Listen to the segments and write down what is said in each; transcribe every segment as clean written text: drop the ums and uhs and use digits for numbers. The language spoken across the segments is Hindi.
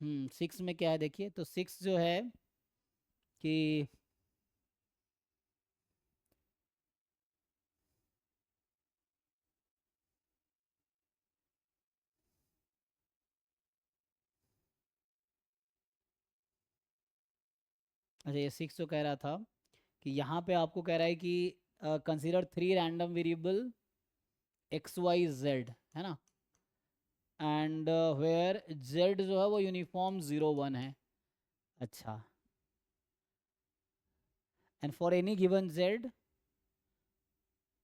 सिक्स में क्या है देखिए, तो सिक्स जो है कि अच्छा, ये सिक्स जो कह रहा था कि यहाँ पे आपको कह रहा है कि consider three random variable x y z, है ना, एंड वेयर जेड जो है वो यूनिफॉर्म जीरो वन है। अच्छा, and for any given z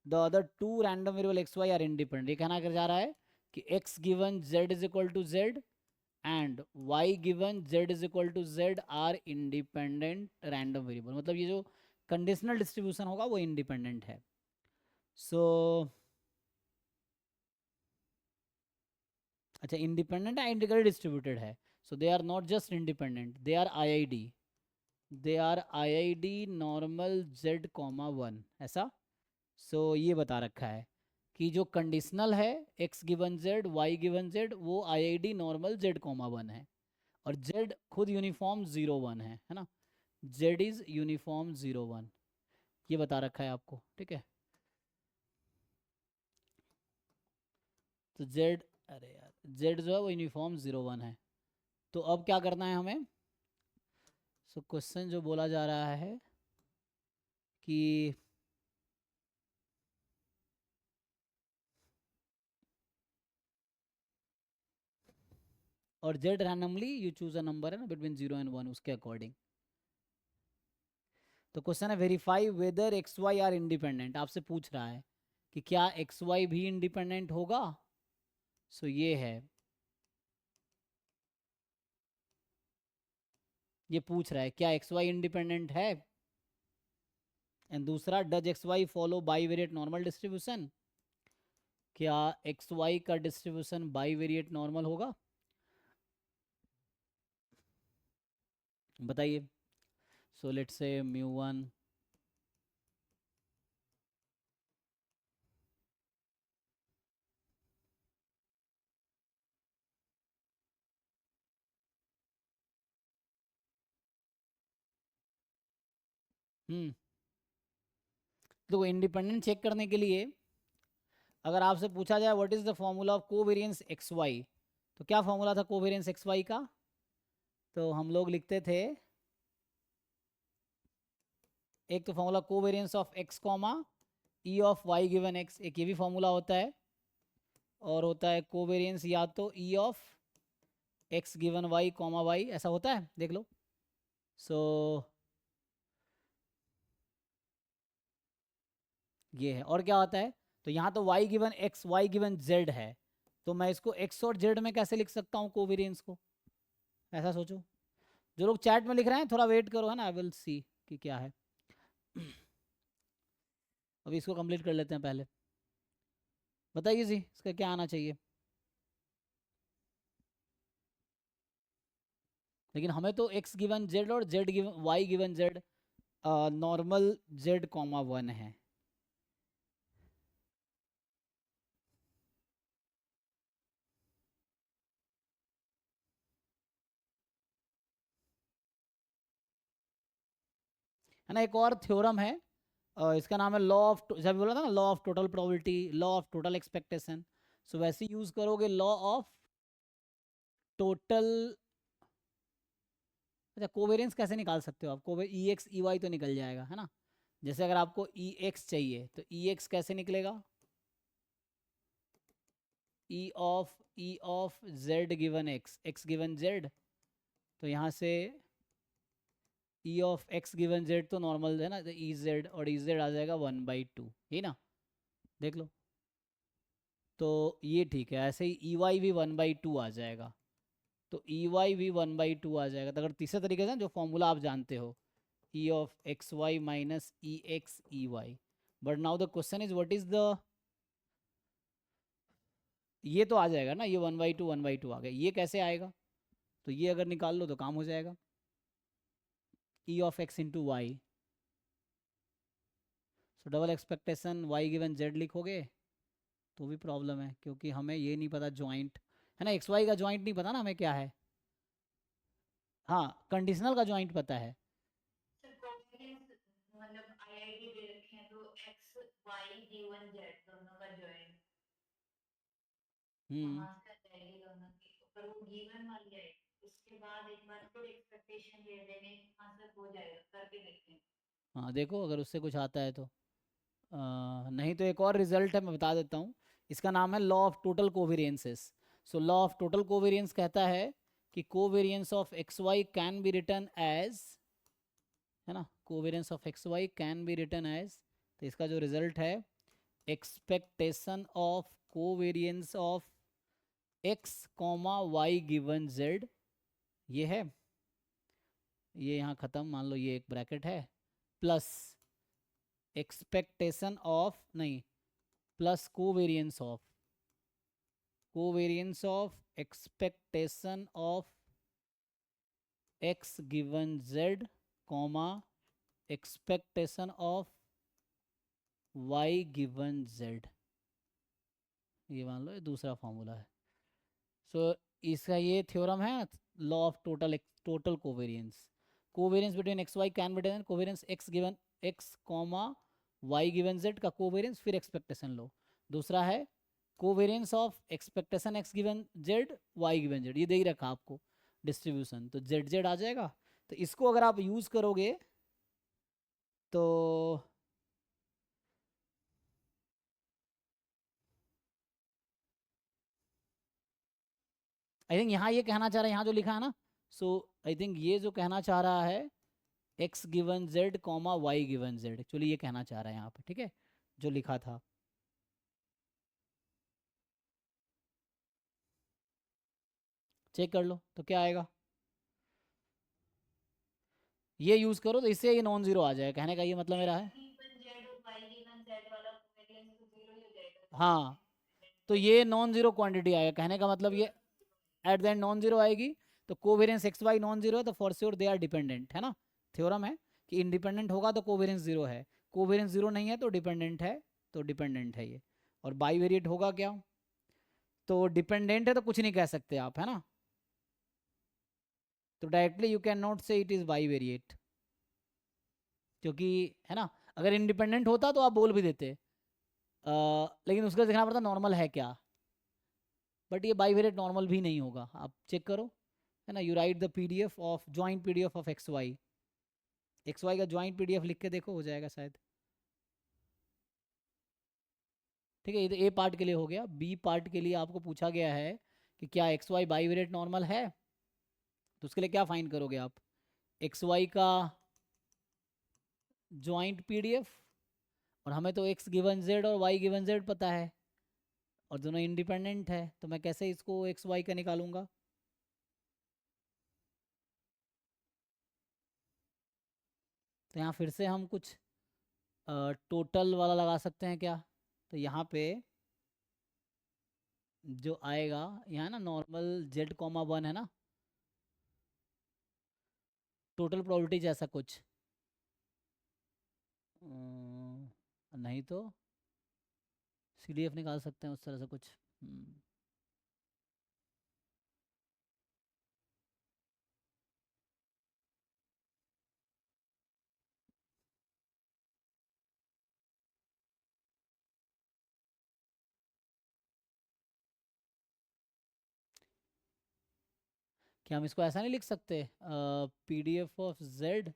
the other two random variable x y are independent. ये कहना कर जा रहा है कि x given z is equal to z and y given z is equal to z are independent random variable. मतलब ये जो कंडीशनल डिस्ट्रीब्यूशन होगा वो इंडिपेंडेंट है। सो अच्छा, इंडिपेंडेंट है, इंटीग्रली डिस्ट्रीब्यूटेड है। So they are not just independent, they are IID, they are IID normal z comma one, ऐसा। सो ये बता रखा है कि जो कंडीशनल है x given z y given z वो IID normal z comma one है, और जेड खुद यूनिफॉर्म जीरो वन है ना, z is uniform zero one, ये बता रखा है आपको, ठीक है। तो जेड, अरे यार, जेड जो है वो यूनिफॉर्म जीरो वन है। तो अब क्या करना है हमें। सो क्वेश्चन जो बोला जा रहा है कि और z randomly you choose a number है ना बिटवीन जीरो एंड वन, उसके अकॉर्डिंग। तो क्वेश्चन है verify whether x y are independent, आपसे पूछ रहा है कि क्या एक्स वाई भी इंडिपेंडेंट होगा। सो ये है, ये पूछ रहा है क्या एक्स वाई इंडिपेंडेंट है। एंड दूसरा, does x y follow bivariate normal distribution, क्या एक्स वाई का डिस्ट्रीब्यूशन बाईवेरिएट नॉर्मल होगा, बताइए। So let's say mu one, तो इंडिपेंडेंट चेक करने के लिए अगर आपसे पूछा जाए what is the formula of covariance x y, तो क्या फॉर्मूला था कोवेरिएंस एक्स वाई का। तो हम लोग लिखते थे, एक तो formula covariance of x comma E of y given x, एक ये भी फॉर्मूला होता है, और होता है कोवेरिएंस या तो E of x given y comma y, ऐसा होता है, देख लो। सो ये है, और क्या होता है, तो यहाँ तो y given x y given z है, तो मैं इसको एक्स और जेड में कैसे लिख सकता हूँ कोवेरिएंस को, ऐसा सोचो। जो लोग चैट में लिख रहे हैं थोड़ा वेट करो, है ना, आई विल सी कि क्या है। अभी इसको कंप्लीट कर लेते हैं पहले, बताइए जी इसका क्या आना चाहिए। लेकिन हमें तो एक्स गिवन जेड और z given y given z normal z comma one है ना। एक और थ्योरम है, इसका नाम है लॉ ऑफ, जब बोला था ना, law of total probability, law of total expectation. So वैसे यूज करोगे लॉ ऑफ टोटल। अच्छा, कोवेरियंस कैसे निकाल सकते हो आप, कोवे ई एक्स ई वाई तो निकल जाएगा, है ना। जैसे अगर आपको ई एक्स चाहिए तो ई एक्स कैसे निकलेगा, ई of Z given x, x given Z, तो यहाँ से ई ऑफ एक्स गिवन जेड तो नॉर्मल है ना, तो ई जेड, और ई जेड आ जाएगा वन बाई टू, ये ना, देख लो। तो ये ठीक है, ऐसे ही ई वाई भी वन बाई टू आ जाएगा, तो ई वाई भी वन बाई टू आ जाएगा। तो अगर तीसरे तरीके से जो फॉर्मूला आप जानते हो, E of x y minus E x E y, but now the question is what is the, ये तो आ जाएगा ना, ये वन बाई टू आ गया, ये कैसे आएगा, तो ये अगर निकाल लो तो काम हो जाएगा, E of x into y. So double expectation y given z लिखोगे तो भी प्रॉब्लम है, क्योंकि हमें ये नहीं पता ज्वाइंट, है ना, एक्स वाई का ज्वाइंट नहीं पता ना हमें क्या है। हाँ कंडीशनल का ज्वाइंट पता है। सर कोवेरियंस मतलब आईआईडी दे रखे हैं तो एक्स वाई गिवन जेड दोनों का जॉइंट हम्म। वहां से आ जाएगी दोनों की, पर वो गिवन वाली है। उसके बाद एक बार फिर एक्सपेक्टेशन ले देंगे, वहां से हो जाएगा, करके देखते हैं। हाँ देखो अगर उससे कुछ आता है तो। नहीं तो एक और रिजल्ट है, मैं बता देता हूँ। इसका नाम है law of total covariances. So law of total covariance कहता है कि covariance of x y can be written as, है ना, covariance of x y can be written as. तो इसका जो रिजल्ट है, expectation of covariance of x comma Y given z, ये है, ये यहाँ ख़त्म, मान लो ये एक ब्रैकेट है, प्लस एक्सपेक्टेशन ऑफ, नहीं, plus covariance of expectation of x given Z comma expectation of y given z, ये मान लो ये दूसरा फॉर्मूला है। सो इसका ये थ्योरम है, law of total covariance. Covariance between x y can be determine, covariance x given x comma Y given z का कोवेरियंस फिर एक्सपेक्टेशन लो। दूसरा है covariance of expectation x given z y given z, ये दे ही रखा आपको डिस्ट्रीब्यूशन, तो जेड जेड आ जाएगा। तो इसको अगर आप यूज़ करोगे तो आई थिंक यहाँ ये कहना चाह रहा है, यहाँ जो लिखा है ना, सो आई थिंक ये जो कहना चाह रहा है x given Z comma Y given z, actually ये कहना चाह रहा है यहाँ पे, ठीक है, जो लिखा था। चेक कर लो तो क्या आएगा, ये यूज़ करो तो इससे ये नॉन जीरो आ जाएगा, कहने का ये मतलब मेरा है। एक्स गिवन जेड और वाई गिवन जेड वाला कोवेरियंस तो जीरो ही हो जाएगा, हाँ तो तो ये नॉन जीरो क्वांटिटी आएगा, कहने का मतलब ये at the end non zero आएगी। तो covariance X Y non zero है तो for sure they are dependent, है ना। थ्योरम है कि इंडिपेंडेंट होगा तो कोवेरियंस जीरो है, कोवेरियंस जीरो नहीं है तो डिपेंडेंट है, तो डिपेंडेंट है ये। और बाई वेरिएट होगा क्या, तो डिपेंडेंट है तो कुछ नहीं कह सकते आप, है ना, तो डायरेक्टली यू कैन नॉट से इट इज़ बाई वेरिएट, क्योंकि, है ना, अगर इंडिपेंडेंट होता तो आप बोल भी देते, लेकिन उसका देखना पड़ता नॉर्मल है क्या, बट ये बाई वेरिएट नॉर्मल भी नहीं होगा, आप चेक करो, है ना। You write the PDF of joint PDF of x Y का जॉइंट पीडीएफ लिख के देखो, हो जाएगा शायद। ठीक है, ये तो ए पार्ट के लिए हो गया। बी पार्ट के लिए आपको पूछा गया है कि क्या x Y bivariate normal है, तो उसके लिए क्या फाइंड करोगे आप, एक्स वाई का जॉइंट पीडीएफ, और हमें तो एक्स गिवन जेड और वाई गिवन जेड पता है, और दोनों इंडिपेंडेंट है, तो मैं कैसे इसको एक्स वाई का निकालूंगा। तो यहाँ फिर से हम कुछ टोटल वाला लगा सकते हैं क्या, तो यहाँ पे जो आएगा, यहाँ ना नॉर्मल जेड कॉमा वन है ना, टोटल प्रोबेबिलिटी जैसा कुछ, नहीं तो सीडीएफ निकाल सकते हैं उस तरह से कुछ। हम्म, क्या हम इसको ऐसा नहीं लिख सकते, PDF of Z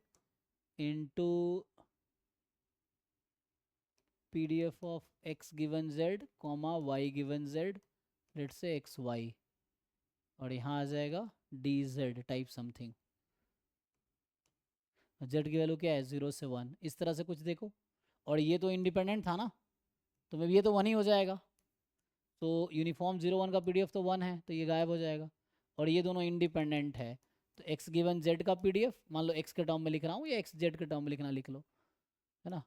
into PDF of x given Z comma Y given Z, let say X Y, और यहाँ आ जाएगा D Z type something, Z की वैल्यू क्या है 0 से 1, इस तरह से कुछ देखो। और ये तो इंडिपेंडेंट था ना, तो मे भी ये तो 1 ही हो जाएगा, तो यूनिफॉर्म 0 1 का पीडीएफ तो 1 है, तो ये गायब हो जाएगा। और ये दोनों इंडिपेंडेंट है, तो एक्स गिवन जेड का पीडीएफ, मान लो एक्स के टर्म में लिख रहा हूँ या एक्स जेड के टर्म में लिखना लिख लो, है ना,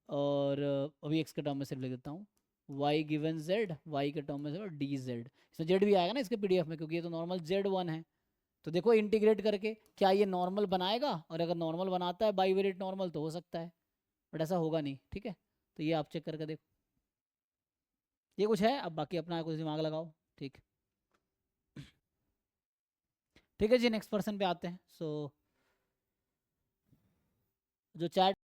और अभी एक्स के टर्म में सिर्फ लिख देता हूँ, वाई गिवन जेड, वाई के टर्म में सिर्फ डी जेड, इसमें जेड भी आएगा ना इसके पीडीएफ में, क्योंकि ये तो नॉर्मल जेड 1 है। तो देखो इंटीग्रेट करके क्या ये नॉर्मल बनाएगा, और अगर नॉर्मल बनाता है बाई वेरिएट नॉर्मल तो हो सकता है, बट ऐसा होगा नहीं, ठीक है। तो ये आप चेक करके देखो, ये कुछ है, अब बाकी अपना कुछ दिमाग लगाओ, ठीक। ठीक है जी, नेक्स्ट पर्सन पे आते हैं। सो जो चैट